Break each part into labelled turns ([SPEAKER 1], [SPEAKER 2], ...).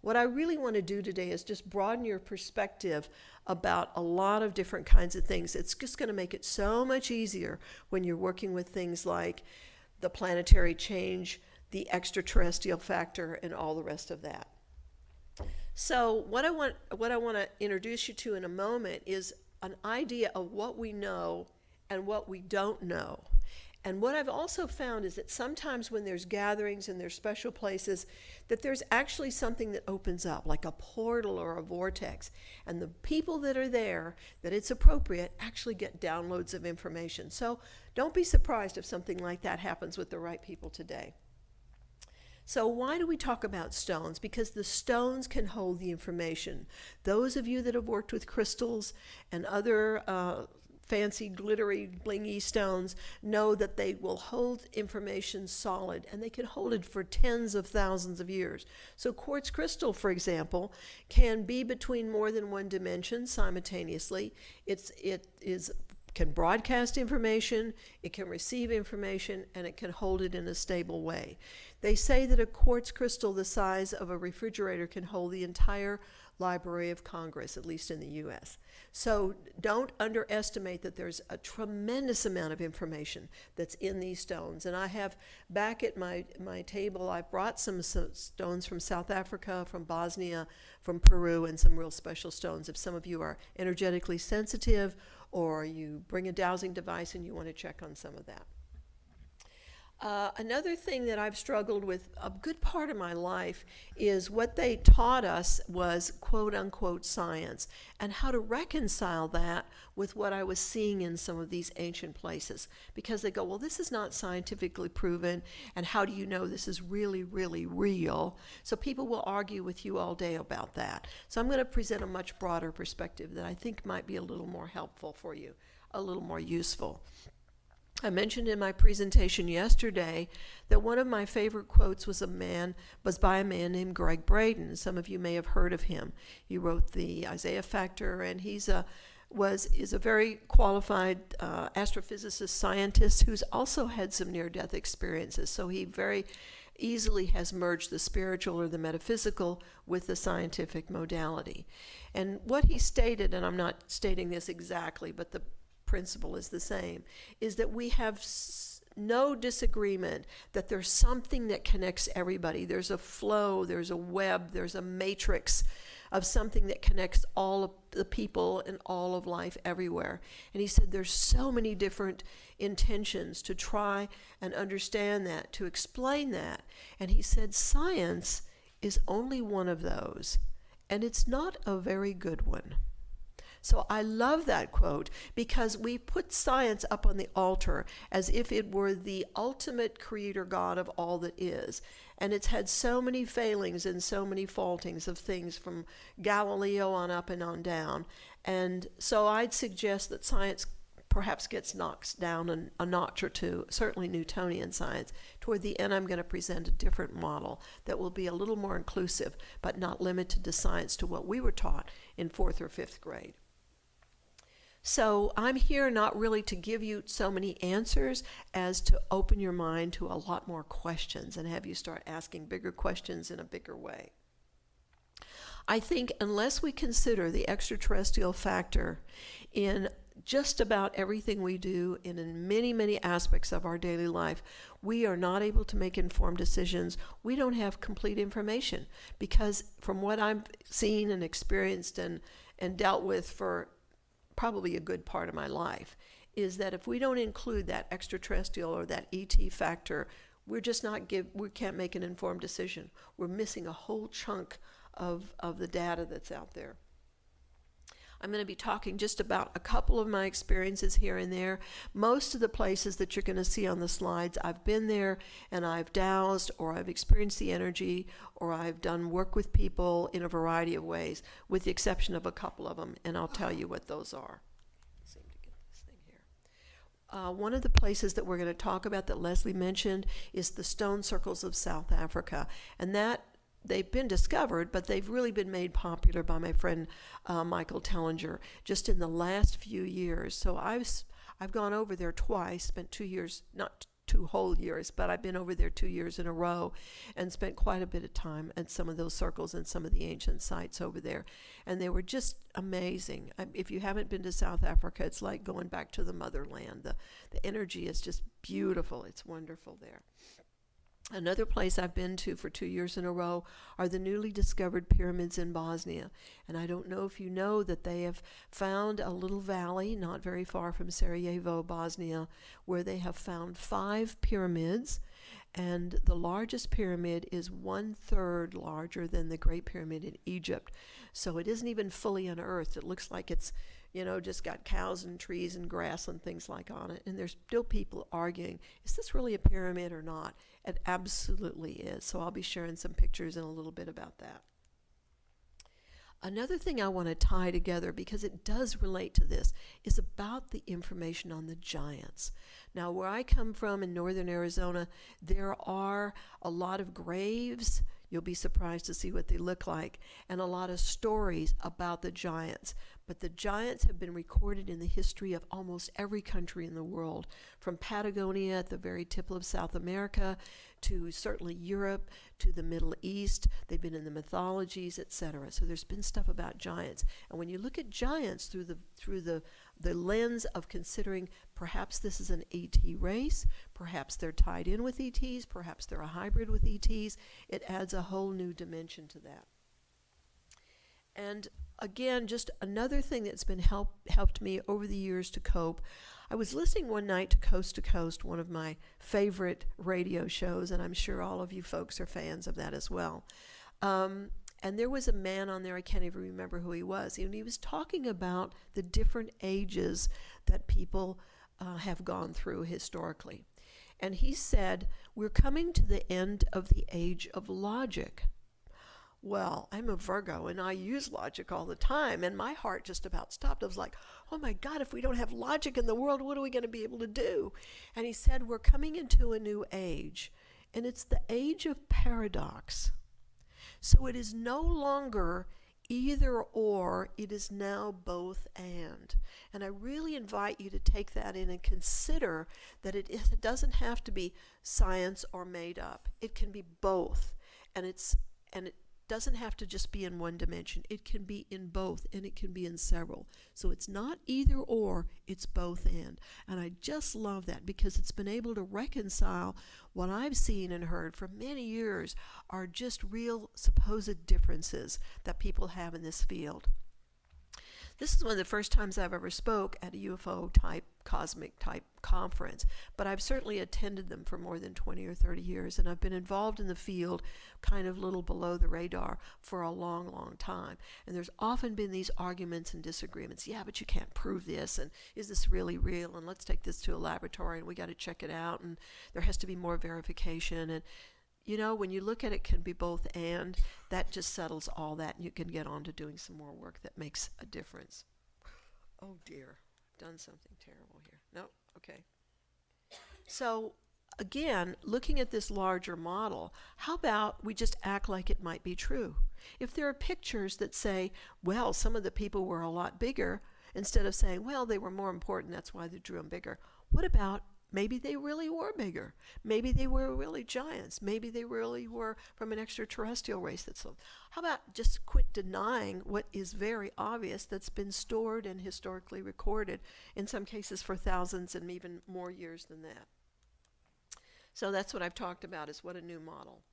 [SPEAKER 1] What I really want to do today is just broaden your perspective about a lot of different kinds of things. It's just going to make it so much easier when you're working with things like the planetary change, the extraterrestrial factor, and all the rest of that. So what I want to introduce you to in a moment is an idea of what we know and what we don't know. And what I've also found is that sometimes when there's gatherings and there's special places, that there's actually something that opens up, like a portal or a vortex. And the people that are there, that it's appropriate, actually get downloads of information. So don't be surprised if something like that happens with the right people today. So why do we talk about stones? Because the stones can hold the information. Those of you that have worked with crystals and other fancy, glittery, blingy stones know that they will hold information solid, and they can hold it for tens of thousands of years. So quartz crystal, for example, can be between more than one dimension simultaneously. It can broadcast information, it can receive information, and it can hold it in a stable way. They say that a quartz crystal the size of a refrigerator can hold the entire Library of Congress, at least in the U.S. So don't underestimate that there's a tremendous amount of information that's in these stones. And I have back at my table, I've brought some stones from South Africa, from Bosnia, from Peru, and some real special stones. If some of you are energetically sensitive, or you bring a dowsing device and you want to check on some of that. Another thing that I've struggled with a good part of my life is what they taught us was quote-unquote science, and how to reconcile that with what I was seeing in some of these ancient places. Because they go, well, this is not scientifically proven, and how do you know this is really, really real? So people will argue with you all day about that. So I'm going to present a much broader perspective that I think might be a little more helpful for you, a little more useful. I mentioned in my presentation yesterday that one of my favorite quotes was by a man named Greg Braden. Some of you may have heard of him. He wrote the Isaiah Factor, and is a very qualified astrophysicist scientist who's also had some near-death experiences. So he very easily has merged the spiritual or the metaphysical with the scientific modality. And what he stated, and I'm not stating this exactly, but the principle is the same, is that we have no disagreement that there's something that connects everybody. There's a flow, there's a web, there's a matrix of something that connects all of the people and all of life everywhere. And he said there's so many different intentions to try and understand that, to explain that. And he said science is only one of those, and it's not a very good one. So I love that quote, because we put science up on the altar as if it were the ultimate creator God of all that is. And it's had so many failings and so many faultings of things from Galileo on up and on down. And so I'd suggest that science perhaps gets knocked down a notch or two, certainly Newtonian science. Toward the end, I'm going to present a different model that will be a little more inclusive, but not limited to science to what we were taught in 4th or 5th grade. So I'm here not really to give you so many answers as to open your mind to a lot more questions and have you start asking bigger questions in a bigger way. I think unless we consider the extraterrestrial factor in just about everything we do and in many, many aspects of our daily life, we are not able to make informed decisions. We don't have complete information, because from what I've seen and experienced and dealt with for probably a good part of my life, is that if we don't include that extraterrestrial or that ET factor, we can't make an informed decision. We're missing a whole chunk of the data that's out there. I'm going to be talking just about a couple of my experiences here and there. Most of the places that you're going to see on the slides, I've been there and I've dowsed, or I've experienced the energy, or I've done work with people in a variety of ways, with the exception of a couple of them, and I'll tell you what those are. Seem to get this thing here. One of the places that we're going to talk about that Leslie mentioned is the stone circles of South Africa, and that they've been discovered, but they've really been made popular by my friend Michael Tellinger just in the last few years. So I've gone over there twice, spent 2 years, not 2 whole years, but I've been over there 2 years in a row and spent quite a bit of time at some of those circles and some of the ancient sites over there. And they were just amazing. If you haven't been to South Africa, it's like going back to the motherland. The energy is just beautiful. It's wonderful there. Another place I've been to for 2 years in a row are the newly discovered pyramids in Bosnia. And I don't know if you know that they have found a little valley not very far from Sarajevo, Bosnia, where they have found 5 pyramids. And the largest pyramid is 1/3 larger than the Great Pyramid in Egypt. So it isn't even fully unearthed. It looks like it's, just got cows and trees and grass and things like on it. And there's still people arguing, is this really a pyramid or not? It absolutely is. So I'll be sharing some pictures in a little bit about that. Another thing I want to tie together, because it does relate to this, is about the information on the giants. Now, where I come from in northern Arizona, there are a lot of graves. You'll be surprised to see what they look like, and a lot of stories about the giants. But the giants have been recorded in the history of almost every country in the world, from Patagonia at the very tip of South America to certainly Europe to the Middle East. They've been in the mythologies, etc. So there's been stuff about giants. And when you look at giants through the lens of considering perhaps this is an ET race, perhaps they're tied in with ETs, perhaps they're a hybrid with ETs, it adds a whole new dimension to that. And again, just another thing that's been helped me over the years to cope. I was listening one night to Coast, one of my favorite radio shows, and I'm sure all of you folks are fans of that as well. And there was a man on there, I can't even remember who he was, and he was talking about the different ages that people have gone through historically. And he said, we're coming to the end of the age of logic. Well, I'm a Virgo, and I use logic all the time, and my heart just about stopped. I was like, oh my God, if we don't have logic in the world, what are we going to be able to do? And he said, we're coming into a new age, and it's the age of paradox. So it is no longer either or, it is now both and. And I really invite you to take that in and consider that it doesn't have to be science or made up. It can be both, and it doesn't have to just be in one dimension. It can be in both, and it can be in several. So it's not either or, it's both and. And I just love that, because it's been able to reconcile what I've seen and heard for many years are just real supposed differences that people have in this field. This is one of the first times I've ever spoke at a UFO type, cosmic type conference, but I've certainly attended them for more than 20 or 30 years, and I've been involved in the field kind of little below the radar for a long, long time. And there's often been these arguments and disagreements. Yeah, but you can't prove this, and is this really real, and let's take this to a laboratory, and we got to check it out, and there has to be more verification. And when you look at it can be both and, that just settles all that, and you can get on to doing some more work that makes a difference. Oh dear, I've done something terrible here. No, okay. So again, looking at this larger model, how about we just act like it might be true? If there are pictures that say, well, some of the people were a lot bigger, instead of saying, well, they were more important, that's why they drew them bigger, what about maybe they really were bigger? Maybe they were really giants. Maybe they really were from an extraterrestrial race. How about just quit denying what is very obvious, that's been stored and historically recorded, in some cases for thousands and even more years than that. So that's what I've talked about, is what a new model.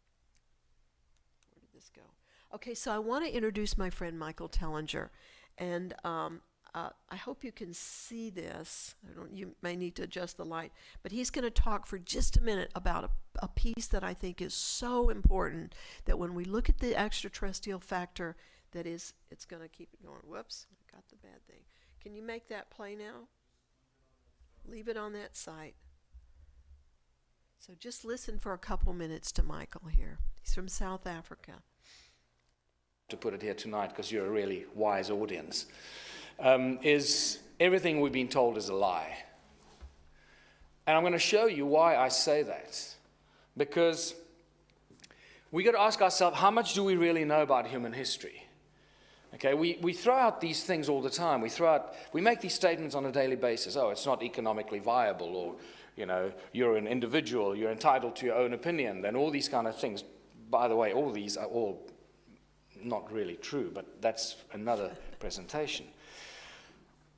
[SPEAKER 1] Where did this go? Okay, so I want to introduce my friend Michael Tellinger. And I hope you can see this. You may need to adjust the light, but he's going to talk for just a minute about a piece that I think is so important, that when we look at the extraterrestrial factor, it's going to keep it going. Whoops, I got the bad thing. Can you make that play now? Leave it on that site. So just listen for a couple minutes to Michael here. He's from South Africa.
[SPEAKER 2] To put it here tonight, because you're a really wise audience. Is everything we've been told is a lie. And I'm going to show you why I say that. Because we got to ask ourselves, how much do we really know about human history? Okay, we throw out these things all the time. We make these statements on a daily basis. Oh, it's not economically viable, or You know, you're an individual, you're entitled to your own opinion, and all these kind of things. By the way, all these are all not really true, but that's another presentation.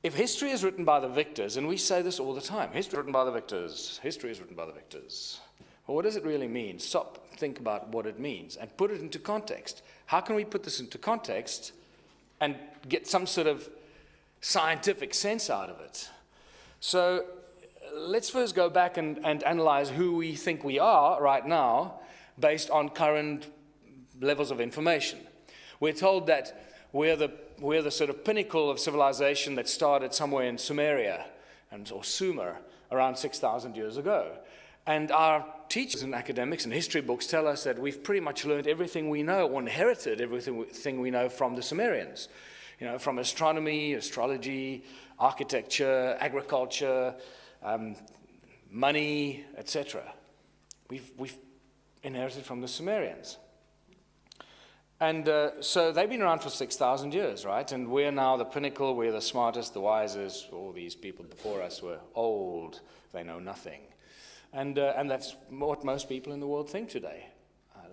[SPEAKER 2] If history is written by the victors, and we say this all the time, history is written by the victors, history is written by the victors. Well, what does it really mean? Stop, think about what it means, and put it into context. How can we put this into context and get some sort of scientific sense out of it? So let's first go back and analyze who we think we are right now based on current levels of information. We're told that we're the sort of pinnacle of civilization that started somewhere in Sumeria, or Sumer, around 6,000 years ago. And our teachers and academics and history books tell us that we've pretty much learned everything we know, or inherited everything we know from the Sumerians. You know, from astronomy, astrology, architecture, agriculture, money, etc. We've inherited from the Sumerians. And so they've been around for 6,000 years, right? And we're now the pinnacle, we're the smartest, the wisest. All these people before us were old, they know nothing. And that's what most people in the world think today.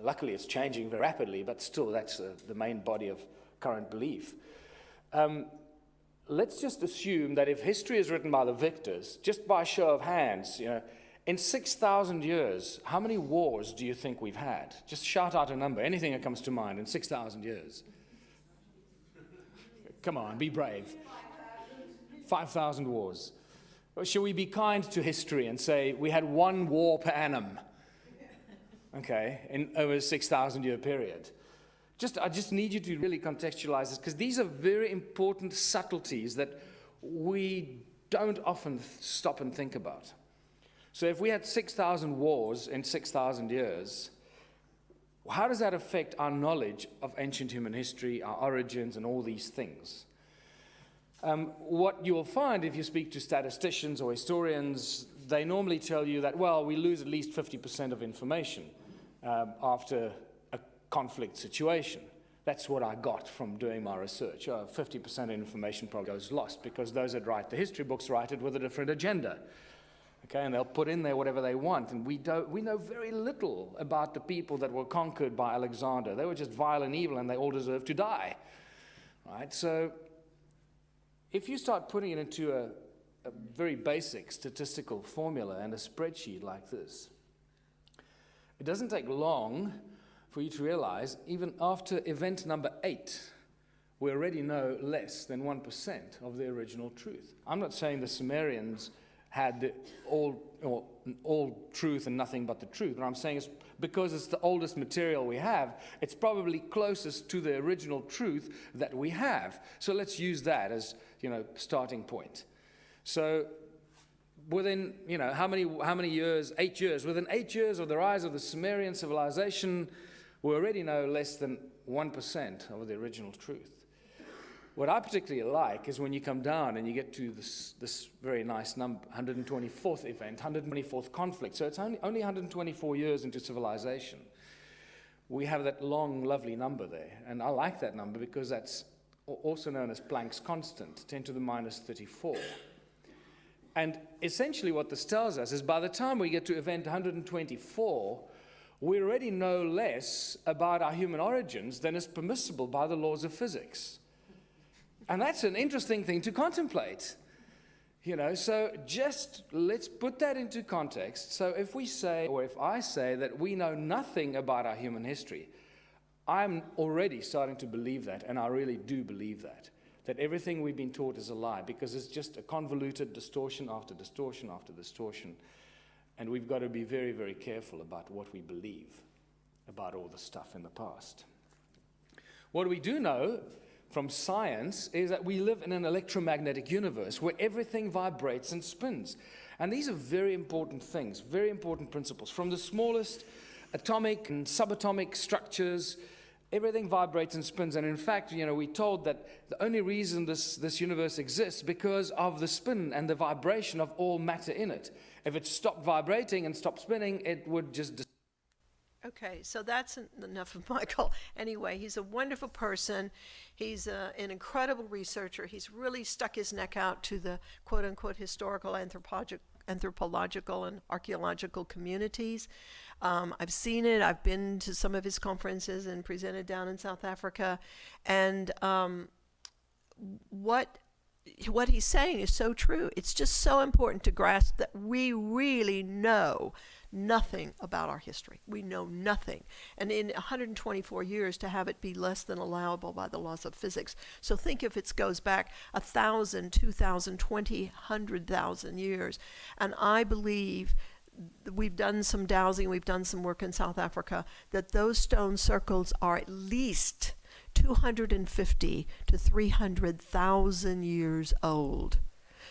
[SPEAKER 2] Luckily, it's changing very rapidly, but still, that's the main body of current belief. Let's just assume that if history is written by the victors, just by show of hands, you know, in 6,000 years, how many wars do you think we've had? Just shout out a number, anything that comes to mind in 6,000 years. Come on, be brave. 5,000 wars. Or should we be kind to history and say we had 1 war per annum? Okay, in over a 6,000 year period. I just need you to really contextualize this, because these are very important subtleties that we don't often stop and think about. So if we had 6,000 wars in 6,000 years, how does that affect our knowledge of ancient human history, our origins, and all these things? What you will find if you speak to statisticians or historians, they normally tell you that, well, we lose at least 50% of information after a conflict situation. That's what I got from doing my research. 50% of information probably goes lost, because those that write the history books write it with a different agenda. Okay, and they'll put in there whatever they want, and we know very little about the people that were conquered by Alexander. They were just vile and evil, and they all deserved to die. Right? So if you start putting it into a very basic statistical formula and a spreadsheet like this, it doesn't take long for you to realize, even after event number 8, we already know less than 1% of the original truth. I'm not saying the Sumerians had all truth and nothing but the truth. What I'm saying is, because it's the oldest material we have, it's probably closest to the original truth that we have. So let's use that as, starting point. So within, how many years? 8 years. Within 8 years of the rise of the Sumerian civilization, we already know less than 1% of the original truth. What I particularly like is when you come down and you get to this very nice number, 124th event, 124th conflict. So it's only 124 years into civilization. We have that long, lovely number there. And I like that number because that's also known as Planck's constant, 10 to the minus 34. And essentially what this tells us is by the time we get to event 124, we already know less about our human origins than is permissible by the laws of physics. And that's an interesting thing to contemplate, so just let's put that into context. So if we say, or if I say that we know nothing about our human history, I'm already starting to believe that, and I really do believe that everything we've been taught is a lie, because it's just a convoluted distortion after distortion after distortion. And we've got to be very, very careful about what we believe about all the stuff in the past. What we do know from science is that we live in an electromagnetic universe where everything vibrates and spins. And these are very important things, very important principles. From the smallest atomic and subatomic structures, everything vibrates and spins. And in fact, we're told that the only reason this universe exists because of the spin and the vibration of all matter in it. If it stopped vibrating and stopped spinning, it would just...
[SPEAKER 1] Okay, so that's enough of Michael. Anyway, he's a wonderful person. He's an incredible researcher. He's really stuck his neck out to the quote-unquote historical anthropological and archaeological communities. I've seen it. I've been to some of his conferences and presented down in South Africa. And what he's saying is so true. It's just so important to grasp that we really know nothing about our history. We know nothing. And in 124 years, to have it be less than allowable by the laws of physics. So think if it goes back 1,000, 2,000, 20, 100,000 years. And I believe we've done some dowsing, we've done some work in South Africa, that those stone circles are at least 250 to 300,000 years old.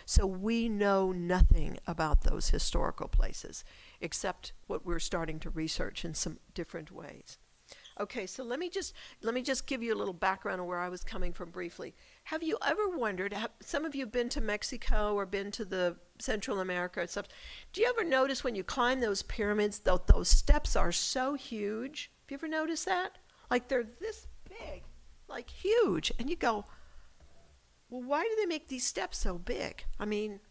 [SPEAKER 1] So we know nothing about those historical places, except what we're starting to research in some different ways. Okay, so let me just give you a little background on where I was coming from briefly. Have you ever wondered, some of you have been to Mexico or been to the Central America and stuff, do you ever notice when you climb those pyramids, those steps are so huge? Have you ever noticed that? Like they're this big, like huge. And you go, well, why do they make these steps so big? I mean,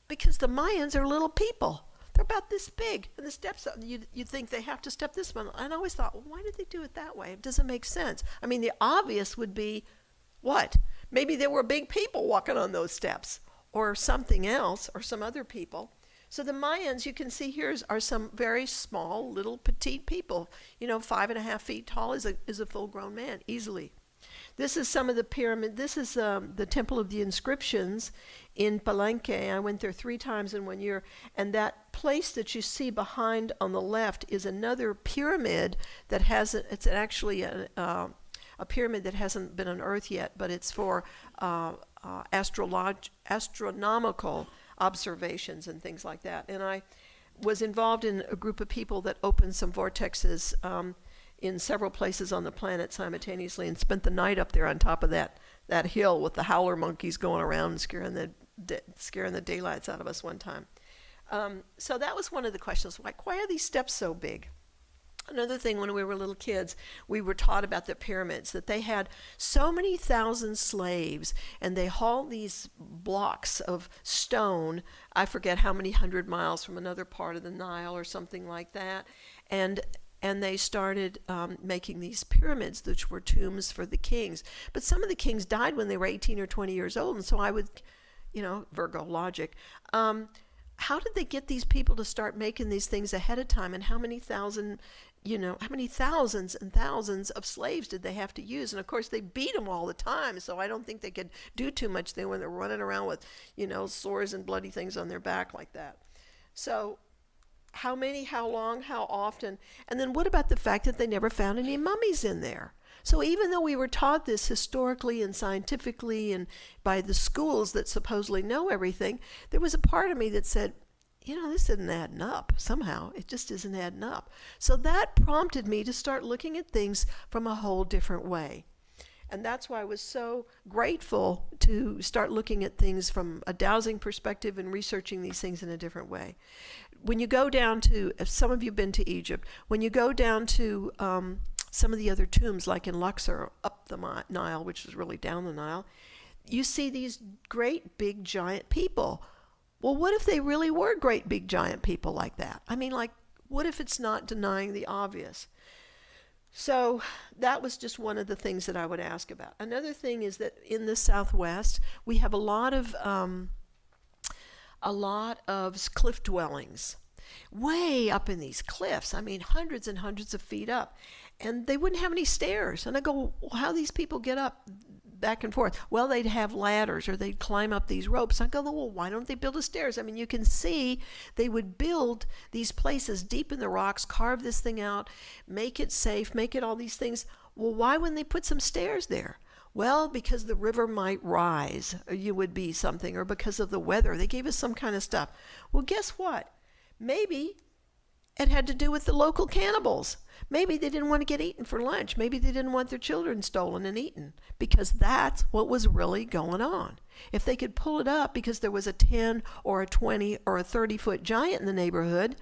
[SPEAKER 1] because the Mayans are little people. They're about this big, and the steps, you'd think they have to step this one. And I always thought, well, why did they do it that way? It doesn't make sense. I mean, the obvious would be, what? Maybe there were big people walking on those steps, or something else, or some other people. So the Mayans, you can see here, are some very small, little, petite people. 5.5 feet tall is a full-grown man, easily. This is some of the pyramid. This is the Temple of the Inscriptions in Palenque. I went there 3 times in 1 year. And that place that you see behind on the left is another pyramid that hasn't, it's actually a pyramid that hasn't been unearthed yet, but it's for astronomical observations and things like that. And I was involved in a group of people that opened some vortexes in several places on the planet simultaneously, and spent the night up there on top of that hill with the howler monkeys going around and scaring the daylights out of us one time. So that was one of the questions, like, why are these steps so big? Another thing, when we were little kids, we were taught about the pyramids, that they had so many thousand slaves, and they hauled these blocks of stone, I forget how many 100 miles from another part of the Nile or something like that, and they started making these pyramids, which were tombs for the kings. But some of the kings died when they were 18 or 20 years old, and so I would, Virgo logic, how did they get these people to start making these things ahead of time, and how many thousands and thousands of slaves did they have to use? And of course they beat them all the time, so I don't think they could do too much there when they're running around with, sores and bloody things on their back like that. So how many, how long, how often? And then what about the fact that they never found any mummies in there? So even though we were taught this historically and scientifically and by the schools that supposedly know everything, there was a part of me that said, this isn't adding up somehow. It just isn't adding up. So that prompted me to start looking at things from a whole different way. And that's why I was so grateful to start looking at things from a dowsing perspective and researching these things in a different way. When you go down to, if some of you have been to Egypt, when you go down to some of the other tombs, like in Luxor, up the Nile, which is really down the Nile, you see these great big giant people. Well, what if they really were great big giant people like that? I mean, like, what if it's not denying the obvious? So that was just one of the things that I would ask about. Another thing is that in the Southwest, we have a lot of cliff dwellings, way up in these cliffs. I mean, hundreds and hundreds of feet up, and they wouldn't have any stairs. And I go, well, how do these people get up back and forth? Well, they'd have ladders, or they'd climb up these ropes. I go, well, why don't they build a stairs? I mean, you can see they would build these places deep in the rocks, carve this thing out, make it safe, make it all these things. Well, why wouldn't they put some stairs there? Well, because the river might rise, or you would be something, or because of the weather. They gave us some kind of stuff. Well, guess what? Maybe it had to do with the local cannibals. Maybe they didn't want to get eaten for lunch. Maybe they didn't want their children stolen and eaten, because that's what was really going on. If they could pull it up because there was a 10 or a 20 or a 30-foot giant in the neighborhood,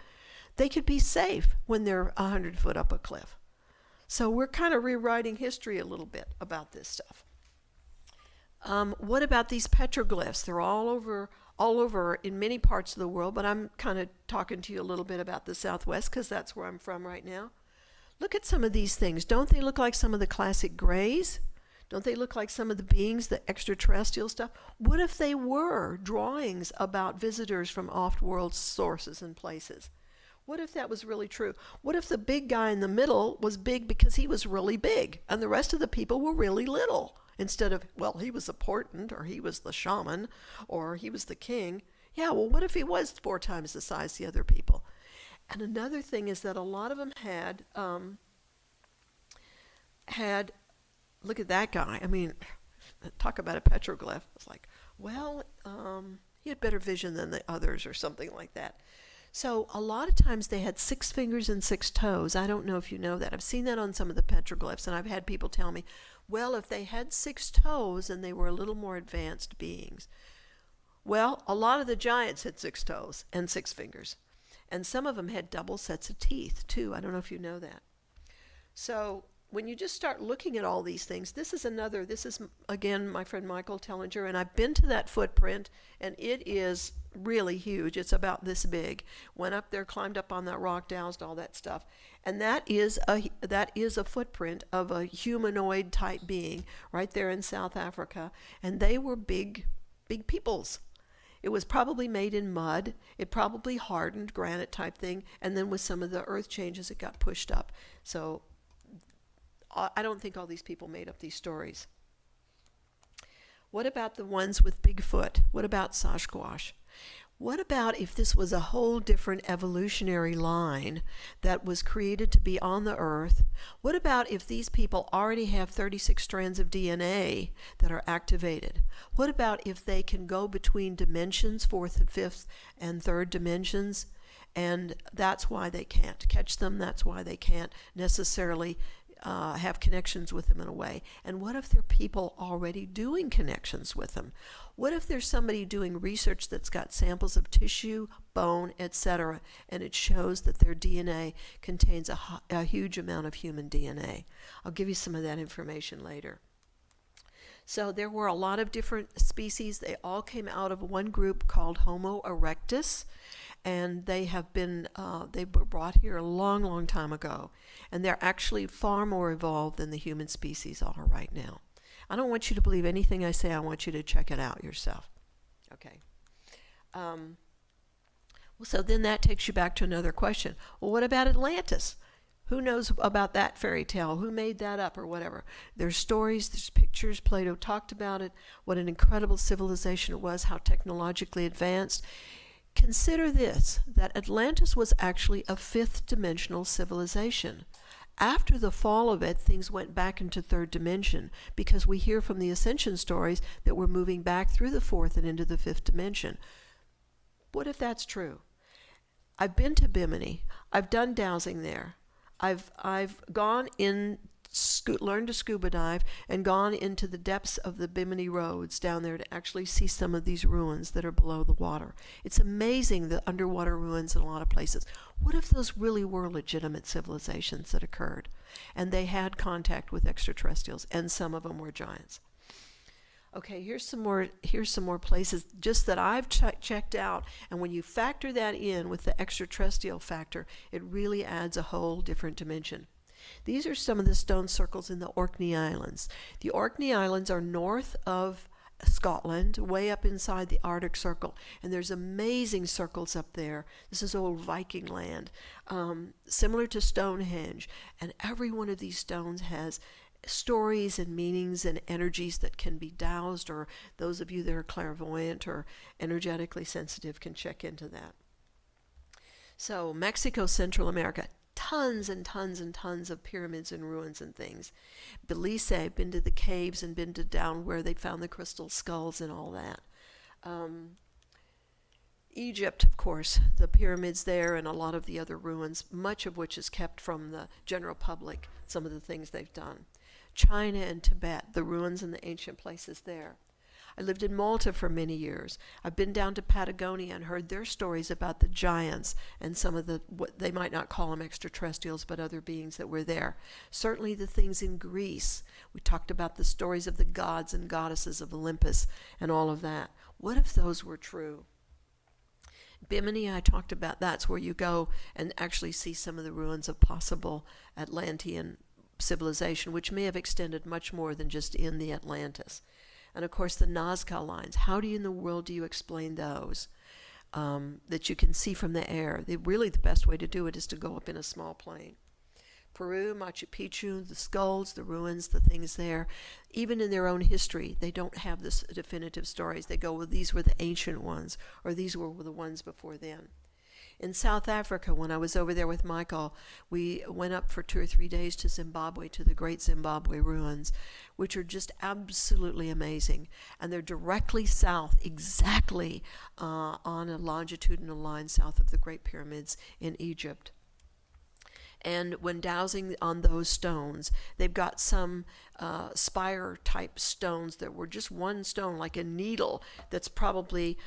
[SPEAKER 1] they could be safe when they're 100 foot up a cliff. So we're kind of rewriting history a little bit about this stuff. What about these petroglyphs? They're all over all over in many parts of the world, but I'm kind of talking to you a little bit about the Southwest because that's where I'm from right now. Look at some of these things. Don't they look like some of the classic grays? Don't they look like some of the beings, the extraterrestrial stuff? What if they were drawings about visitors from off-world sources and places? What if that was really true? What if the big guy in the middle was big because he was really big and the rest of the people were really little? Instead of, well, he was important, or he was the shaman, or he was the king. Yeah, well, what if he was 4 times the size of the other people? And another thing is that a lot of them had, look at that guy. I mean, talk about a petroglyph. It's like, well, he had better vision than the others or something like that. So a lot of times they had 6 fingers and 6 toes. I don't know if you know that. I've seen that on some of the petroglyphs, and I've had people tell me, well, if they had 6 toes, then they were a little more advanced beings. Well, a lot of the giants had 6 toes and 6 fingers. And some of them had double sets of teeth, too. I don't know if you know that. So when you just start looking at all these things, this is, again, my friend Michael Tellinger, and I've been to that footprint, and it is really huge. It's about this big. Went up there, climbed up on that rock, dowsed, all that stuff. And that is a footprint of a humanoid type being right there in South Africa. And they were big peoples. It was probably made in mud. It probably hardened, granite type thing. And then with some of the earth changes, it got pushed up. So I don't think all these people made up these stories. What about the ones with Bigfoot? What about Sasquatch? What about if this was a whole different evolutionary line that was created to be on the earth? What about if these people already have 36 strands of DNA that are activated? What about if they can go between dimensions, 4th and 5th and 3rd dimensions, and that's why they can't catch them, that's why they can't necessarily have connections with them in a way? And what if there are people already doing connections with them? What if there's somebody doing research that's got samples of tissue, bone, etc., and it shows that their DNA contains a huge amount of human DNA? I'll give you some of that information later. So there were a lot of different species. They all came out of one group called Homo erectus, and they were brought here a long, long time ago. And they're actually far more evolved than the human species are right now. I don't want you to believe anything I say. I want you to check it out yourself. Okay. Well, so then that takes you back to another question. Well, what about Atlantis? Who knows about that fairy tale? Who made that up or whatever? There's stories, there's pictures. Plato talked about it, what an incredible civilization it was, how technologically advanced. Consider this, that Atlantis was actually a 5th dimensional civilization. After the fall of it, things went back into 3rd dimension because we hear from the ascension stories that we're moving back through the 4th and into the 5th dimension. What if that's true? I've been to Bimini. I've done dowsing there. I've gone in, learned to scuba dive, and gone into the depths of the Bimini roads down there to actually see some of these ruins that are below the water. It's amazing, the underwater ruins in a lot of places. What if those really were legitimate civilizations that occurred, and they had contact with extraterrestrials, and some of them were giants? Okay, here's some more places just that I've checked out, and when you factor that in with the extraterrestrial factor, it really adds a whole different dimension. These are some of the stone circles in the Orkney Islands. The Orkney Islands are north of Scotland, way up inside the Arctic Circle, and there's amazing circles up there. This is old Viking land, similar to Stonehenge, and every one of these stones has stories and meanings and energies that can be dowsed, or those of you that are clairvoyant or energetically sensitive can check into that. So Mexico, Central America, tons and tons and tons of pyramids and ruins and things. Belize, I've been to the caves and been to down where they found the crystal skulls and all that. Egypt, of course, the pyramids there and a lot of the other ruins, much of which is kept from the general public, some of the things they've done. China and Tibet, the ruins and the ancient places there. I lived in Malta for many years. I've been down to Patagonia and heard their stories about the giants and some of the, what they might not call them extraterrestrials, but other beings that were there. Certainly the things in Greece. We talked about the stories of the gods and goddesses of Olympus and all of that. What if those were true? Bimini, I talked about, that's where you go and actually see some of the ruins of possible Atlantean civilization, which may have extended much more than just in the Atlantis. And of course the Nazca lines, how in the world do you explain those that you can see from the air? Really the best way to do it is to go up in a small plane. Peru, Machu Picchu, the skulls, the ruins, the things there, even in their own history, they don't have this definitive stories. They go, well, these were the ancient ones, or these were the ones before then. In South Africa, when I was over there with Michael, we went up for 2 or 3 days to Zimbabwe, to the Great Zimbabwe ruins, which are just absolutely amazing. And they're directly south, exactly on a longitudinal line south of the Great Pyramids in Egypt. And when dowsing on those stones, they've got some spire-type stones that were just one stone, like a needle, that's probably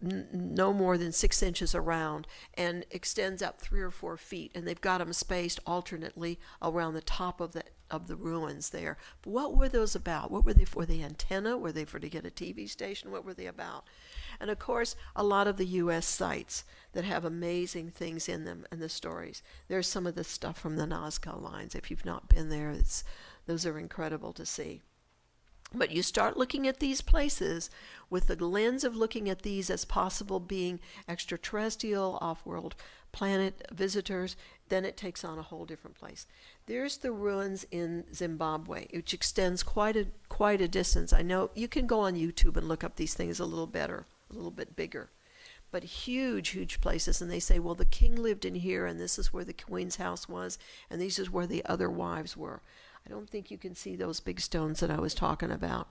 [SPEAKER 1] no more than 6 inches around and extends up 3 or 4 feet, and they've got them spaced alternately around the top of the ruins there. But what were those about? What were they for? The antenna? Were they for to get a TV station? What were they about? And of course, a lot of the U.S. sites that have amazing things in them and the stories. There's some of the stuff from the Nazca lines. If you've not been there, those are incredible to see. But you start looking at these places with the lens of looking at these as possible being extraterrestrial, off-world planet visitors, then it takes on a whole different place. There's the ruins in Zimbabwe, which extends quite a distance. I know you can go on YouTube and look up these things a little better, a little bit bigger. But huge, huge places, and they say, well, the king lived in here, and this is where the queen's house was, and this is where the other wives were. I don't think you can see those big stones that I was talking about,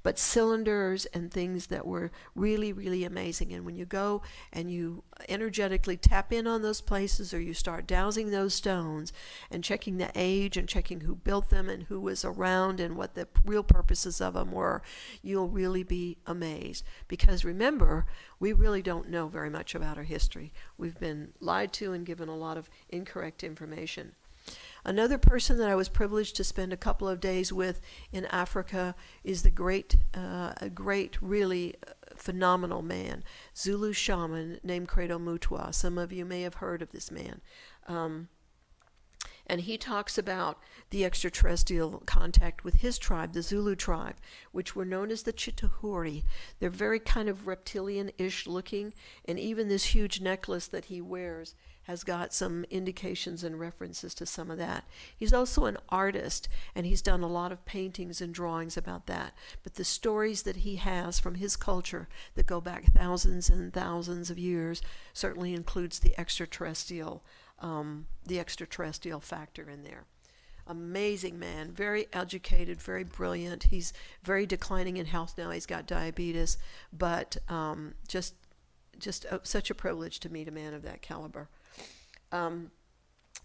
[SPEAKER 1] but cylinders and things that were really, really amazing. And when you go and you energetically tap in on those places, or you start dowsing those stones and checking the age and checking who built them and who was around and what the real purposes of them were, you'll really be amazed. Because remember, we really don't know very much about our history. We've been lied to and given a lot of incorrect information. Another person that I was privileged to spend a couple of days with in Africa is the great, really phenomenal man, Zulu shaman named Credo Mutwa. Some of you may have heard of this man. And he talks about the extraterrestrial contact with his tribe, the Zulu tribe, which were known as the Chitahuri. They're very kind of reptilian-ish looking, and even this huge necklace that he wears has got some indications and references to some of that. He's also an artist, and he's done a lot of paintings and drawings about that. But the stories that he has from his culture that go back thousands and thousands of years certainly includes the extraterrestrial factor in there. Amazing man, very educated, very brilliant. He's very declining in health now. He's got diabetes, but just such a privilege to meet a man of that caliber.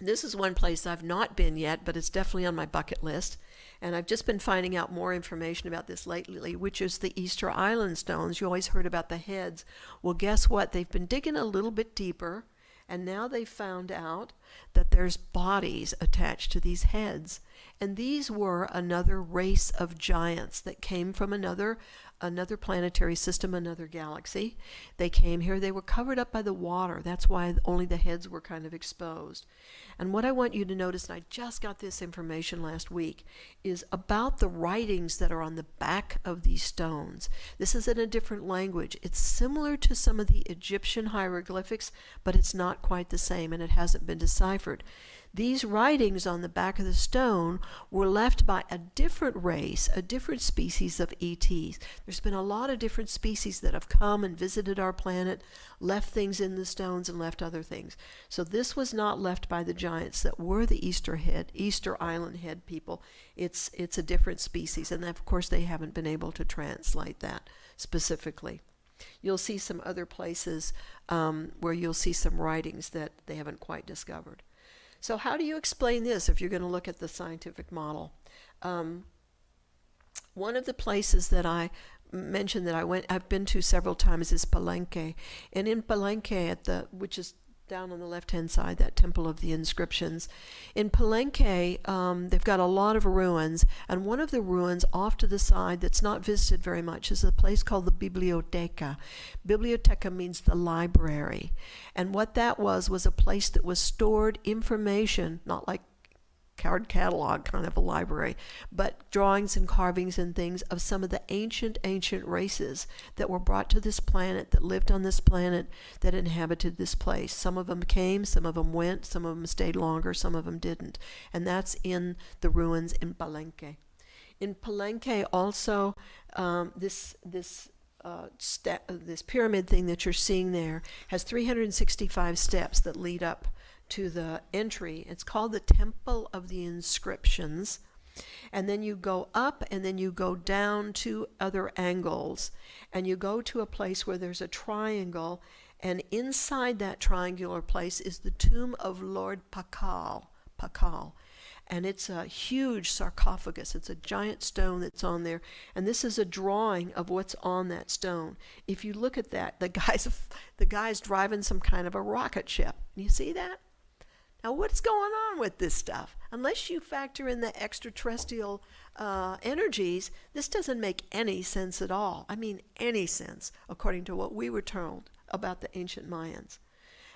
[SPEAKER 1] This is one place I've not been yet, but it's definitely on my bucket list. And I've just been finding out more information about this lately, which is the Easter Island stones. You always heard about the heads. Well, guess what? They've been digging a little bit deeper, and now they found out that there's bodies attached to these heads. And these were another race of giants that came from another planetary system, another galaxy. They came here. They were covered up by the water. That's why only the heads were kind of exposed. And what I want you to notice, and I just got this information last week, is about the writings that are on the back of these stones. This is in a different language. It's similar to some of the Egyptian hieroglyphics, but it's not quite the same, and it hasn't been deciphered. These writings on the back of the stone were left by a different race, a different species of ETs. There's been a lot of different species that have come and visited our planet, left things in the stones and left other things. So this was not left by the giants that were the Easter Island head people. It's a different species, and of course they haven't been able to translate that specifically. You'll see some other places where you'll see some writings that they haven't quite discovered. So how do you explain this if you're going to look at the scientific model? One of the places that I mention that I've been to several times is Palenque. And in Palenque, which is down on the left-hand side, that Temple of the Inscriptions. In Palenque, they've got a lot of ruins, and one of the ruins off to the side that's not visited very much is a place called the Biblioteca. Biblioteca means the library. And what that was a place that was stored information, not like card catalog kind of a library, but drawings and carvings and things of some of the ancient races that were brought to this planet, that lived on this planet, that inhabited this place. Some of them came, some of them went, some of them stayed longer, some of them didn't. And that's in the ruins in Palenque. In Palenque also, this pyramid thing that you're seeing there has 365 steps that lead up to the entry. It's called the Temple of the Inscriptions. And then you go up and then you go down two other angles, and you go to a place where there's a triangle, and inside that triangular place is the tomb of Lord Pakal. And it's a huge sarcophagus. It's a giant stone that's on there. And this is a drawing of what's on that stone. If you look at that, the guy's driving some kind of a rocket ship. You see that? Now, what's going on with this stuff? Unless you factor in the extraterrestrial energies, this doesn't make any sense at all. I mean, any sense, according to what we were told about the ancient Mayans.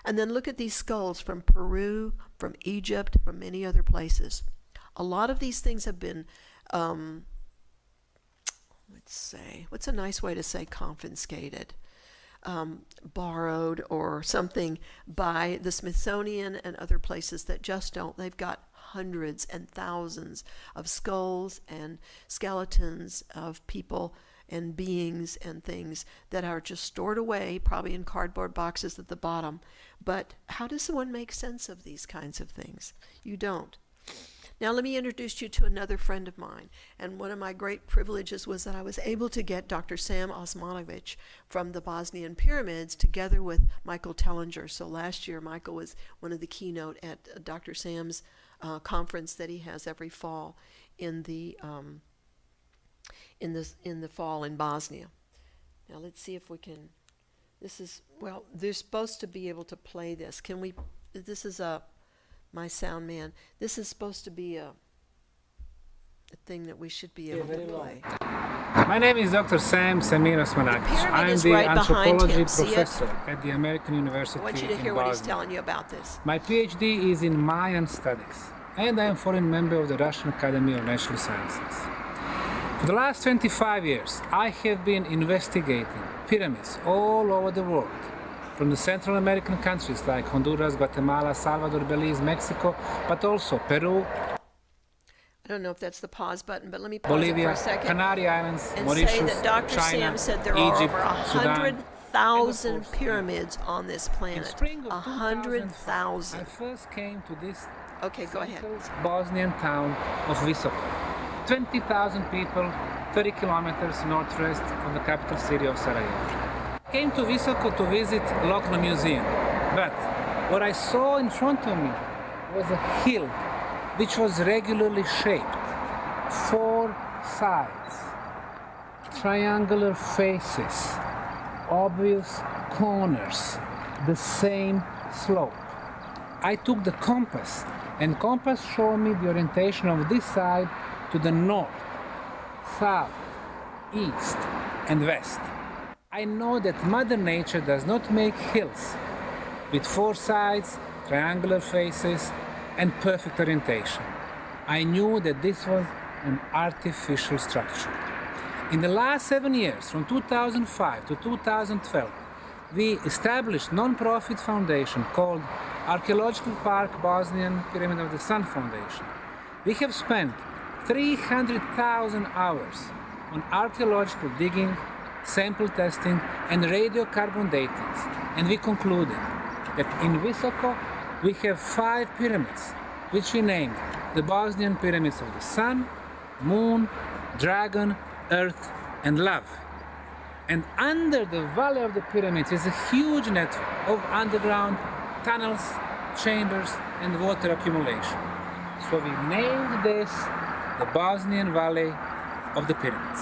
[SPEAKER 1] And then look at these skulls from Peru, from Egypt, from many other places. A lot of these things have been, what's a nice way to say confiscated? Borrowed or something by the Smithsonian and other places that just don't. They've got hundreds and thousands of skulls and skeletons of people and beings and things that are just stored away, probably in cardboard boxes at the bottom. But how does one make sense of these kinds of things? You don't. Now let me introduce you to another friend of mine. And one of my great privileges was that I was able to get Dr. Sam Osmanovic from the Bosnian pyramids together with Michael Tellinger. So last year, Michael was one of the keynote at Dr. Sam's conference that he has every fall in the fall in Bosnia. Now let's see if we can. They're supposed to be able to play this. Can we? This is my sound man. This is supposed to be a thing that we should be able to play.
[SPEAKER 3] My name is Dr. Sam Osmanakis. I'm the
[SPEAKER 1] right
[SPEAKER 3] anthropology professor at the American University in
[SPEAKER 1] I want you to hear
[SPEAKER 3] Bosnia.
[SPEAKER 1] what he's telling you about this.
[SPEAKER 3] My PhD is in Mayan studies, and I am a foreign member of the Russian Academy of Natural Sciences. For the last 25 years, I have been investigating pyramids all over the world, from the Central American countries like Honduras, Guatemala, Salvador, Belize, Mexico, but also Peru,
[SPEAKER 1] I don't know if that's the pause button, but let me pause it for
[SPEAKER 3] Bolivia,
[SPEAKER 1] a second.
[SPEAKER 3] Canary Islands,
[SPEAKER 1] And
[SPEAKER 3] Mauritius,
[SPEAKER 1] say that Dr.
[SPEAKER 3] China,
[SPEAKER 1] Sam said there
[SPEAKER 3] Egypt,
[SPEAKER 1] are over
[SPEAKER 3] Sudan,
[SPEAKER 1] 100,000
[SPEAKER 3] and of course,
[SPEAKER 1] pyramids on this
[SPEAKER 3] In
[SPEAKER 1] planet.
[SPEAKER 3] spring of
[SPEAKER 1] 100,000.
[SPEAKER 3] 2005, I first came to this
[SPEAKER 1] Okay, go ahead.
[SPEAKER 3] Bosnian town of Visoko. 20,000 people, 30 kilometers northwest of the capital city of Sarajevo. Came to Visoko to visit a local museum, but what I saw in front of me was a hill which was regularly shaped, 4 sides, triangular faces, obvious corners, the same slope. I took the compass, and compass showed me the orientation of this side to the north, south, east, and west. I know that Mother Nature does not make hills with 4 sides, triangular faces, and perfect orientation. I knew that this was an artificial structure. In the last 7 years, from 2005 to 2012, we established a non-profit foundation called Archaeological Park Bosnian Pyramid of the Sun Foundation. We have spent 300,000 hours on archaeological digging, sample testing, and radiocarbon datings, and we concluded that in Visoko we have 5 pyramids, which we named the Bosnian Pyramids of the Sun, Moon, Dragon, Earth, and Love. And under the valley of the pyramids is a huge network of underground tunnels, chambers, and water accumulation. So we named this the Bosnian Valley of the Pyramids.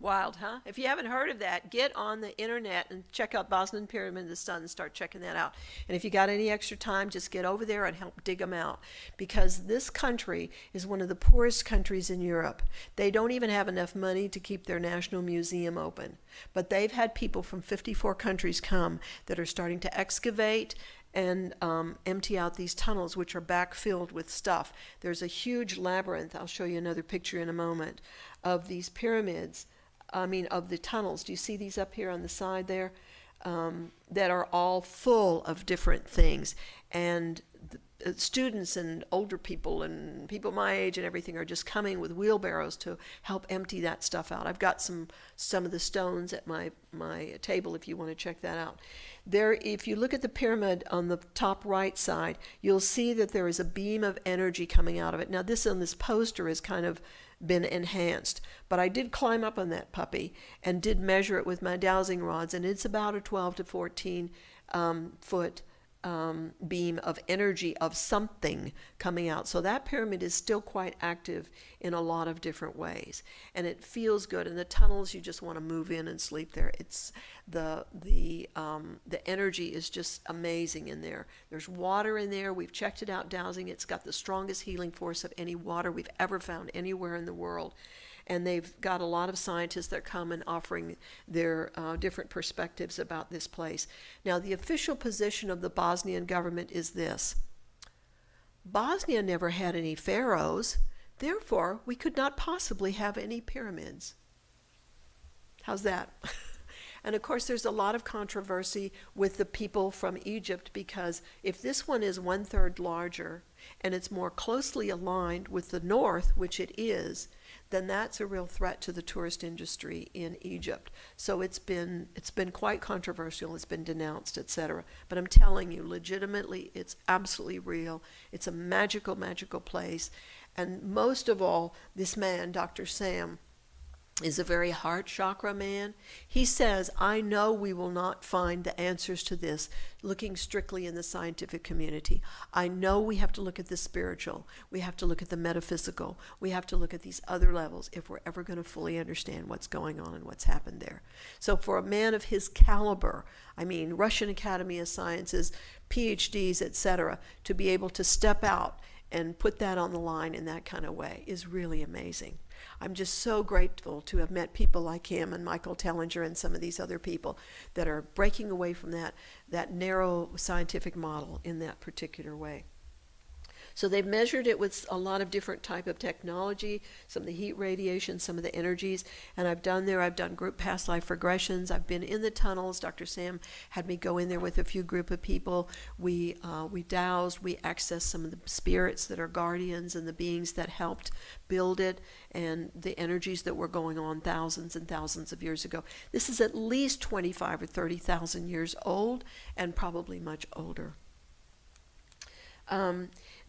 [SPEAKER 1] Wild, huh? If you haven't heard of that, get on the internet and check out Bosnian Pyramid of the Sun and start checking that out. And if you got any extra time, just get over there and help dig them out. Because this country is one of the poorest countries in Europe. They don't even have enough money to keep their national museum open. But they've had people from 54 countries come that are starting to excavate and empty out these tunnels, which are backfilled with stuff. There's a huge labyrinth, I'll show you another picture in a moment, of these pyramids. Of the tunnels. Do you see these up here on the side there? That are all full of different things. And students and older people and people my age and everything are just coming with wheelbarrows to help empty that stuff out. I've got some of the stones at my table if you want to check that out. There, if you look at the pyramid on the top right side, you'll see that there is a beam of energy coming out of it. Now this on this poster is kind of been enhanced, but I did climb up on that puppy and did measure it with my dowsing rods, and it's about a 12 to 14 foot beam of energy of something coming out. So that pyramid is still quite active in a lot of different ways, and it feels good. And the tunnels, you just want to move in and sleep there. It's the energy is just amazing in there. There's water in there. We've checked it out dowsing. It's got the strongest healing force of any water we've ever found anywhere in the world. And they've got a lot of scientists that come and offering their different perspectives about this place. Now, the official position of the Bosnian government is this: Bosnia never had any pharaohs, therefore we could not possibly have any pyramids. How's that? And of course, there's a lot of controversy with the people from Egypt, because if this one is 1/3 larger and it's more closely aligned with the north, which it is, then that's a real threat to the tourist industry in Egypt. So it's been quite controversial. It's been denounced, etc. But I'm telling you, legitimately, it's absolutely real. It's a magical, magical place. And most of all, this man, Dr. Sam, is a very heart chakra man. He says, I know we will not find the answers to this looking strictly in the scientific community. I know we have to look at the spiritual. We have to look at the metaphysical. We have to look at these other levels if we're ever going to fully understand what's going on and what's happened there. So for a man of his caliber, I mean, Russian Academy of Sciences, PhDs, etc., to be able to step out and put that on the line in that kind of way is really amazing. I'm just so grateful to have met people like him and Michael Tellinger and some of these other people that are breaking away from that narrow scientific model in that particular way. So they've measured it with a lot of different type of technology, some of the heat radiation, some of the energies, and I've done group past life regressions. I've been in the tunnels. Dr. Sam had me go in there with a few group of people. We dowsed, we accessed some of the spirits that are guardians and the beings that helped build it, and the energies that were going on thousands and thousands of years ago. This is at least 25 or 30,000 years old, and probably much older.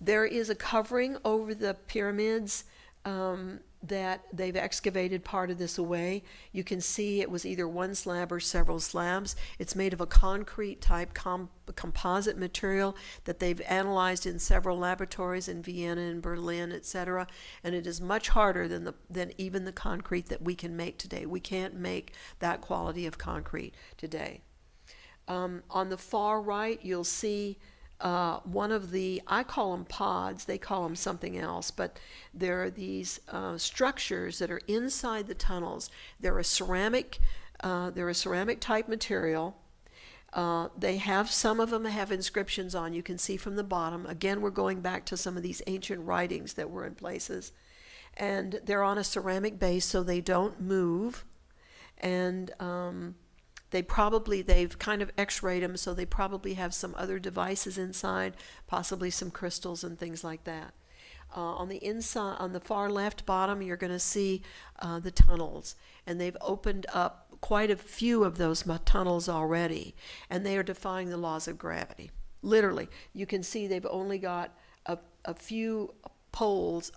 [SPEAKER 1] There is a covering over the pyramids that they've excavated part of this away. You can see it was either one slab or several slabs. It's made of a concrete type composite material that they've analyzed in several laboratories in Vienna and Berlin, etc. And it is much harder than even the concrete that we can make today. We can't make that quality of concrete today. On the far right, you'll see one of the, I call them pods, they call them something else, but there are these structures that are inside the tunnels. They're a ceramic type material. Some of them have inscriptions on, you can see from the bottom. Again, we're going back to some of these ancient writings that were in places. And they're on a ceramic base, so they don't move. And they've kind of x-rayed them, so they probably have some other devices inside, possibly some crystals and things like that. On the inside, on the far left bottom, you're going to see the tunnels, and they've opened up quite a few of those tunnels already, and they are defying the laws of gravity. Literally, you can see they've only got a few poles.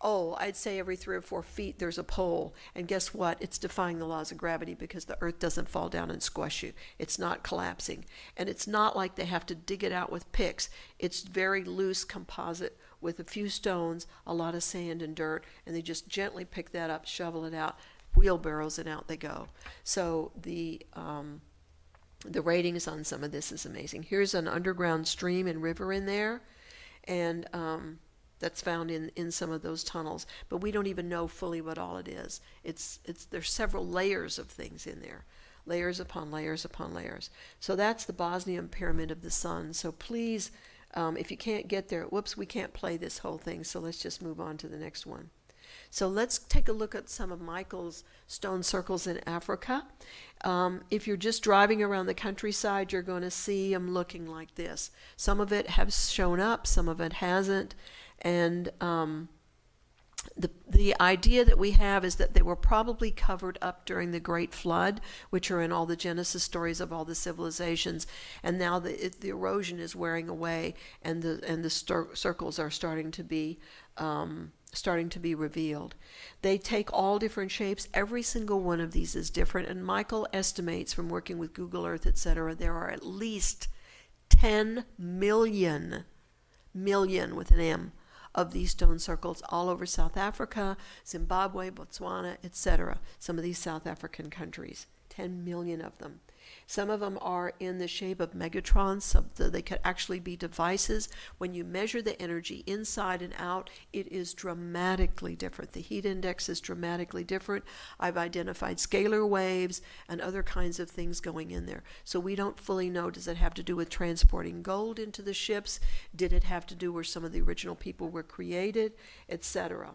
[SPEAKER 1] I'd say every 3 or 4 feet there's a pole, and guess what? It's defying the laws of gravity because the earth doesn't fall down and squash you. It's not collapsing, and it's not like they have to dig it out with picks. It's very loose composite with a few stones, a lot of sand and dirt, and they just gently pick that up, shovel it out, wheelbarrows, and out they go. So the ratings on some of this is amazing. Here's an underground stream and river in there, and that's found in some of those tunnels. But we don't even know fully what all it is. There's several layers of things in there, layers upon layers upon layers. So that's the Bosnian Pyramid of the Sun. So please, if you can't get there, whoops, we can't play this whole thing. So let's just move on to the next one. So let's take a look at some of Michael's stone circles in Africa. If you're just driving around the countryside, you're going to see them looking like this. Some of it has shown up, some of it hasn't. And the idea that we have is that they were probably covered up during the Great Flood, which are in all the Genesis stories of all the civilizations. And now the erosion is wearing away, and the circles are starting to be revealed. They take all different shapes. Every single one of these is different. And Michael estimates from working with Google Earth, etc., there are at least 10 million with an M of these stone circles all over South Africa, Zimbabwe, Botswana, etc. Some of these South African countries, 10 million of them. Some of them are in the shape of megatrons, so they could actually be devices. When you measure the energy inside and out, it is dramatically different. The heat index is dramatically different. I've identified scalar waves and other kinds of things going in there. So we don't fully know, does it have to do with transporting gold into the ships? Did it have to do where some of the original people were created, etc.?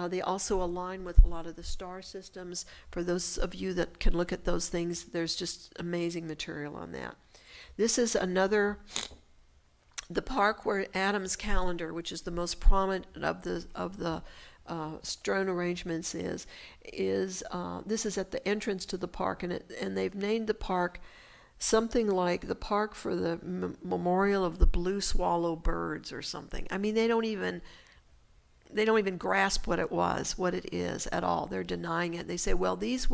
[SPEAKER 1] They also align with a lot of the star systems. For those of you that can look at those things, there's just amazing material on that. This is the park where Adam's calendar, which is the most prominent of the stone arrangements, is this is at the entrance to the park, and they've named the park something like the Park for the Memorial of the Blue Swallow Birds or something. I mean, they don't even grasp what it is at all. They're denying it. They say, well, these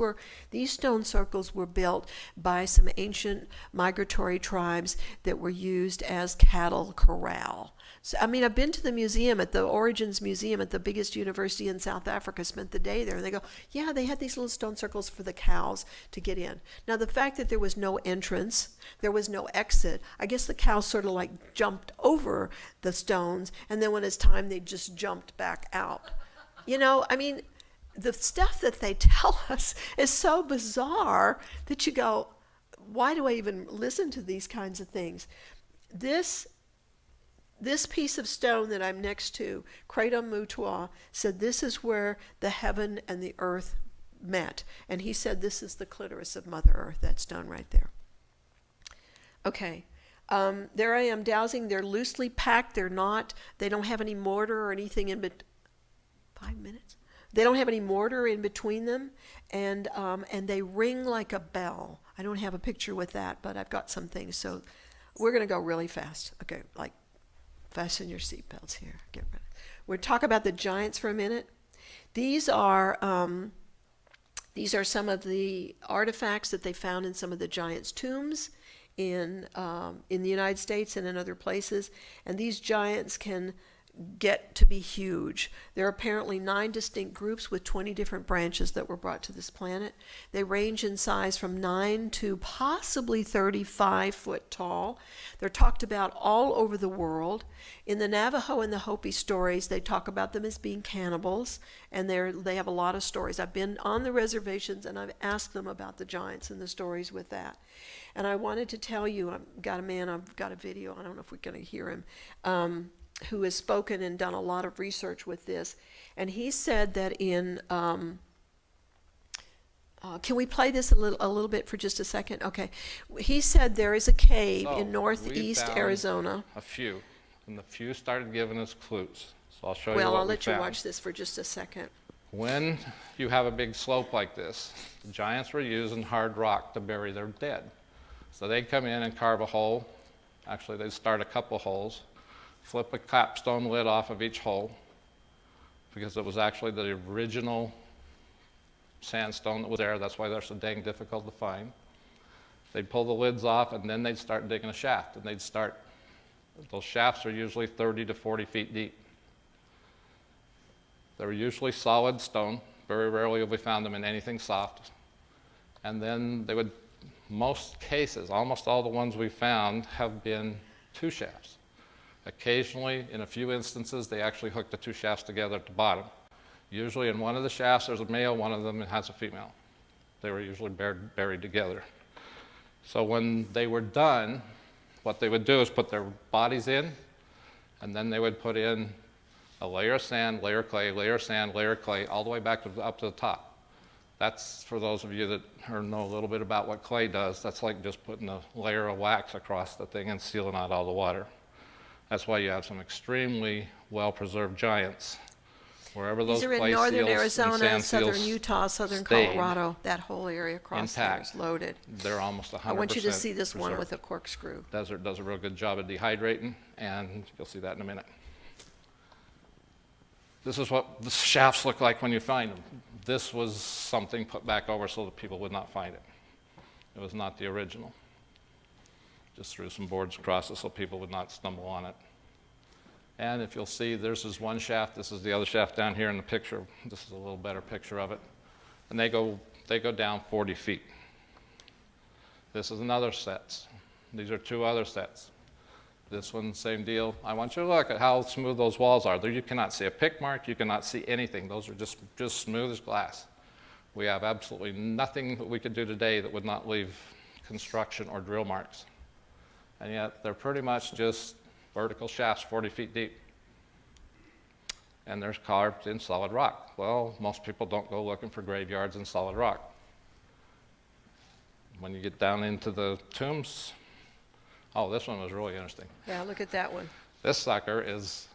[SPEAKER 1] stone circles were built by some ancient migratory tribes that were used as cattle corral. So, I mean, I've been to the museum, at the Origins Museum at the biggest university in South Africa, spent the day there, and they go, yeah, they had these little stone circles for the cows to get in. Now, the fact that there was no entrance, there was no exit, I guess the cows sort of like jumped over the stones, and then when it's time, they just jumped back out. You know, I mean, the stuff that they tell us is so bizarre that you go, why do I even listen to these kinds of things? This piece of stone that I'm next to, Kratom Mutua, said this is where the heaven and the earth met. And he said this is the clitoris of Mother Earth, that stone right there. Okay, there I am dowsing. They're loosely packed. They don't have any mortar or anything in between. 5 minutes? They don't have any mortar in between them, and they ring like a bell. I don't have a picture with that, but I've got some things. So we're going to go really fast. Okay, like, fasten your seatbelts here. Get ready. We'll talk about the giants for a minute. These are some of the artifacts that they found in some of the giants' tombs in the United States and in other places. And these giants can get to be huge. There are apparently 9 distinct groups with 20 different branches that were brought to this planet. They range in size from 9 to possibly 35 foot tall. They're talked about all over the world. In the Navajo and the Hopi stories, they talk about them as being cannibals, and they have a lot of stories. I've been on the reservations and I've asked them about the giants and the stories with that. And I wanted to tell you, I've got a video, I don't know if we're going to hear him, who has spoken and done a lot of research with this. And he said that can we play this a little bit for just a second? Okay. He said there is a cave in northeast Arizona.
[SPEAKER 4] A few, and the few started giving us clues. So I'll show you
[SPEAKER 1] Well,
[SPEAKER 4] what
[SPEAKER 1] I'll
[SPEAKER 4] we
[SPEAKER 1] let you
[SPEAKER 4] found.
[SPEAKER 1] watch this for just a second.
[SPEAKER 4] When you have a big slope like this, the giants were using hard rock to bury their dead. So they'd come in and carve a hole. Actually, they'd start a couple holes, flip a capstone lid off of each hole, because it was actually the original sandstone that was there. That's why they're so dang difficult to find. They'd pull the lids off, and then they'd start digging a shaft. And those shafts are usually 30 to 40 feet deep. They were usually solid stone, Very rarely have we found them in anything soft. And then they would, most cases, almost all the ones we found have been two shafts. Occasionally, in a few instances, they actually hook the two shafts together at the bottom. Usually in one of the shafts there's a male, one of them has a female. They were usually buried together. So when they were done, what they would do is put their bodies in, and then they would put in a layer of sand, layer of clay, layer of sand, layer of clay, all the way back to up to the top. That's, for those of you that know a little bit about what clay does, that's like just putting a layer of wax across the thing and sealing out all the water. That's why you have some extremely well-preserved giants. Wherever those
[SPEAKER 1] These are in
[SPEAKER 4] clay
[SPEAKER 1] northern
[SPEAKER 4] seals and
[SPEAKER 1] Arizona,
[SPEAKER 4] sand
[SPEAKER 1] southern
[SPEAKER 4] seals
[SPEAKER 1] Utah, southern
[SPEAKER 4] stayed
[SPEAKER 1] Colorado, that whole area across there
[SPEAKER 4] intact,
[SPEAKER 1] is loaded.
[SPEAKER 4] they're almost 100%
[SPEAKER 1] I want you to see this one
[SPEAKER 4] preserved.
[SPEAKER 1] with a corkscrew.
[SPEAKER 4] Desert does a real good job of dehydrating, and you'll see that in a minute. This is what the shafts look like when you find them. This was something put back over so that people would not find it. It was not the original. Just threw some boards across it so people would not stumble on it. And if you'll see, there's this one shaft. This is the other shaft down here in the picture. This is a little better picture of it. And they go down 40 feet. This is another set. These are two other sets. This one, same deal. I want you to look at how smooth those walls are. There you cannot see a pick mark. You cannot see anything. Those are just smooth as glass. We have absolutely nothing that we could do today that would not leave construction or drill marks. And yet they're pretty much just vertical shafts 40 feet deep. And they're carved in solid rock. Well, most people don't go looking for graveyards in solid rock. When you get down into the tombs, oh, this one was really interesting.
[SPEAKER 1] Yeah, look at that one.
[SPEAKER 4] This sucker is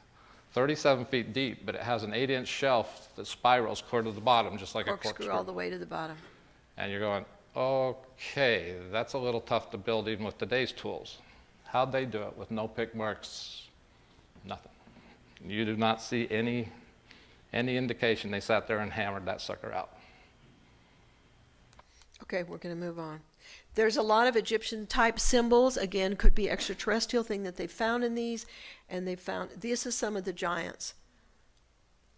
[SPEAKER 4] 37 feet deep, but it has an 8-inch shelf that spirals clear to the bottom, just like a corkscrew.
[SPEAKER 1] All the way to the bottom.
[SPEAKER 4] And you're going, okay, that's a little tough to build even with today's tools. How'd they do it with no pick marks? Nothing. You do not see any indication they sat there and hammered that sucker out. Okay,
[SPEAKER 1] we're going to move on. There's a lot of Egyptian type symbols. Again, could be extraterrestrial thing that they found in these. And they found, this is some of the giants.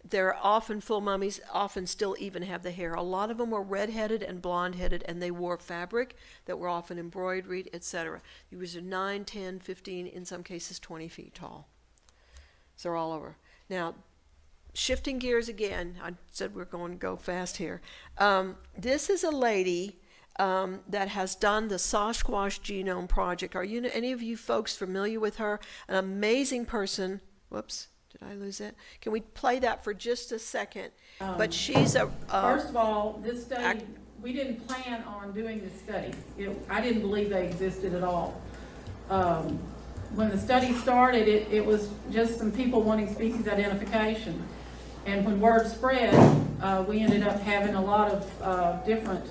[SPEAKER 1] They're often full mummies, often still even have the hair. A lot of them were red-headed and blonde-headed, and they wore fabric that were often embroidered, etc. These are 9, 10, 15, in some cases 20 feet tall. So they're all over. Now, shifting gears again, I said we're going to go fast here. This is a lady that has done the Sasquatch Genome Project. Are any of you folks familiar with her? An amazing person. Whoops. Did I lose that? Can we play that for just a second? But she's a...
[SPEAKER 5] first of all, this study, we didn't plan on doing this study. I didn't believe they existed at all. When the study started, it was just some people wanting species identification. And when word spread, we ended up having a lot of different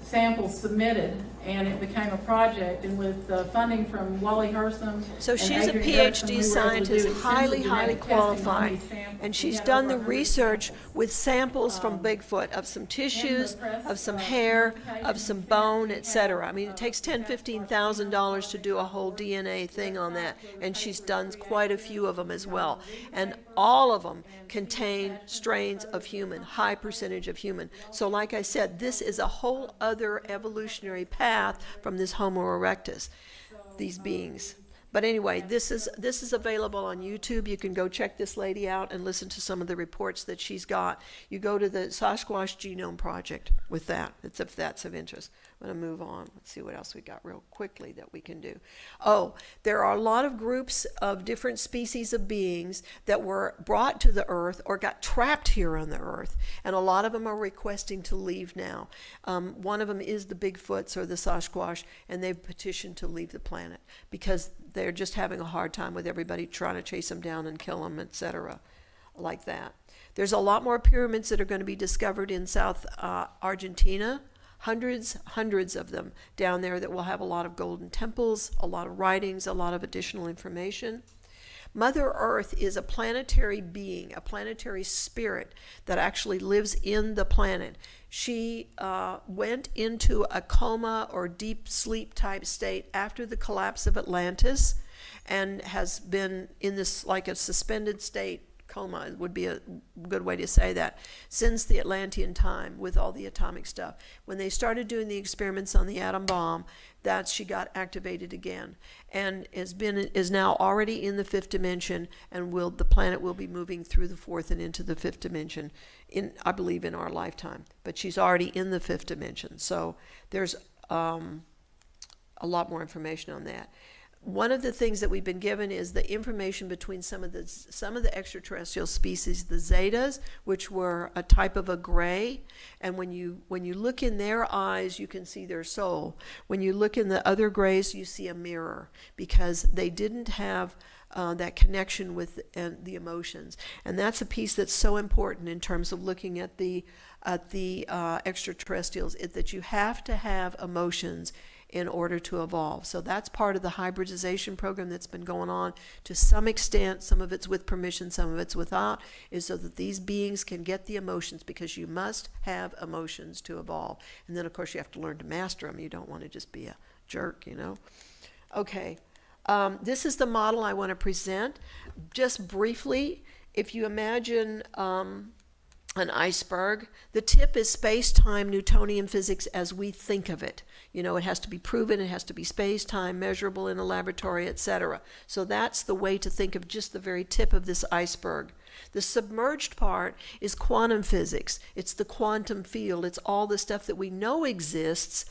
[SPEAKER 5] samples submitted, and it became a project. And with funding from Wally Hersom,
[SPEAKER 1] so she's a PhD scientist, highly qualified, and she's done the research with samples from Bigfoot of some tissues, of some hair, of some bone, etc. I mean, it takes $10,000–$15,000 to do a whole DNA thing on that, and she's done quite a few of them as well. And all of them contain strains of human, high percentage of human. So like I said, this is a whole other evolutionary path from this Homo erectus, these beings. But anyway, this is available on YouTube. You can go check this lady out and listen to some of the reports that she's got. You go to the Sasquatch Genome Project with that, if that's of interest. I'm going to move on. Let's see what else we got real quickly that we can do. Oh, there are a lot of groups of different species of beings that were brought to the earth or got trapped here on the earth, and a lot of them are requesting to leave now. One of them is the Bigfoots or the Sasquatch, and they've petitioned to leave the planet because they're just having a hard time with everybody trying to chase them down and kill them, etc., like that. There's a lot more pyramids that are going to be discovered in South Argentina. Hundreds of them down there that will have a lot of golden temples, a lot of writings, a lot of additional information. Mother Earth is a planetary being, a planetary spirit that actually lives in the planet. She went into a coma or deep sleep type state after the collapse of Atlantis and has been in this like a suspended state coma would be a good way to say that, since the Atlantean time with all the atomic stuff. When they started doing the experiments on the atom bomb, she got activated again, and is now already in the fifth dimension, and the planet will be moving through the fourth and into the fifth dimension, I believe in our lifetime. But she's already in the fifth dimension, so there's a lot more information on that. One of the things that we've been given is the information between some of the extraterrestrial species, the Zetas, which were a type of a gray, and when you look in their eyes, you can see their soul. When you look in the other grays, you see a mirror, because they didn't have that connection with the emotions, and that's a piece that's so important in terms of looking at the extraterrestrials, is that you have to have emotions in order to evolve. So that's part of the hybridization program that's been going on to some extent. Some of it's with permission, some of it's without, is so that these beings can get the emotions, because you must have emotions to evolve. And then, of course, you have to learn to master them. You don't want to just be a jerk, you know. Okay, this is the model I want to present. Just briefly, if you imagine an iceberg, the tip is space-time Newtonian physics as we think of it. You know, it has to be proven, it has to be space-time, measurable in a laboratory, etc. So that's the way to think of just the very tip of this iceberg. The submerged part is quantum physics. It's the quantum field. It's all the stuff that we know exists,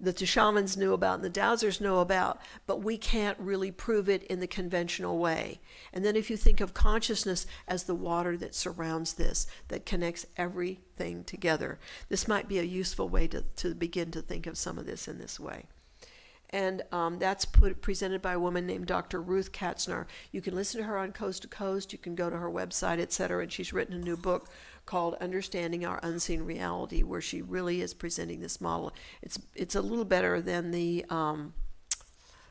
[SPEAKER 1] that the shamans knew about and the dowsers know about, but we can't really prove it in the conventional way. And then if you think of consciousness as the water that surrounds this, that connects everything together, this might be a useful way to begin to think of some of this in this way. And that's presented by a woman named Dr. Ruth Katzner. You can listen to her on Coast to Coast. You can go to her website, etc. And she's written a new book called Understanding Our Unseen Reality, where she really is presenting this model. It's a little better than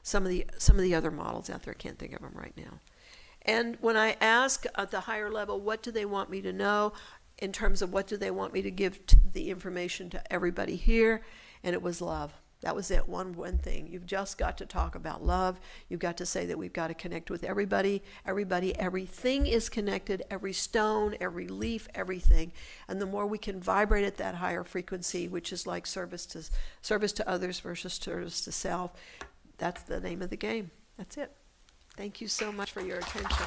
[SPEAKER 1] some of the other models out there. I can't think of them right now. And when I ask at the higher level, what do they want me to know, in terms of what do they want me to give the information to everybody here, and it was love. That was it, one thing. You've just got to talk about love. You've got to say that we've got to connect with everybody, everything is connected, every stone, every leaf, everything. And the more we can vibrate at that higher frequency, which is like service to others versus service to self, that's the name of the game. That's it. Thank you so much for your attention.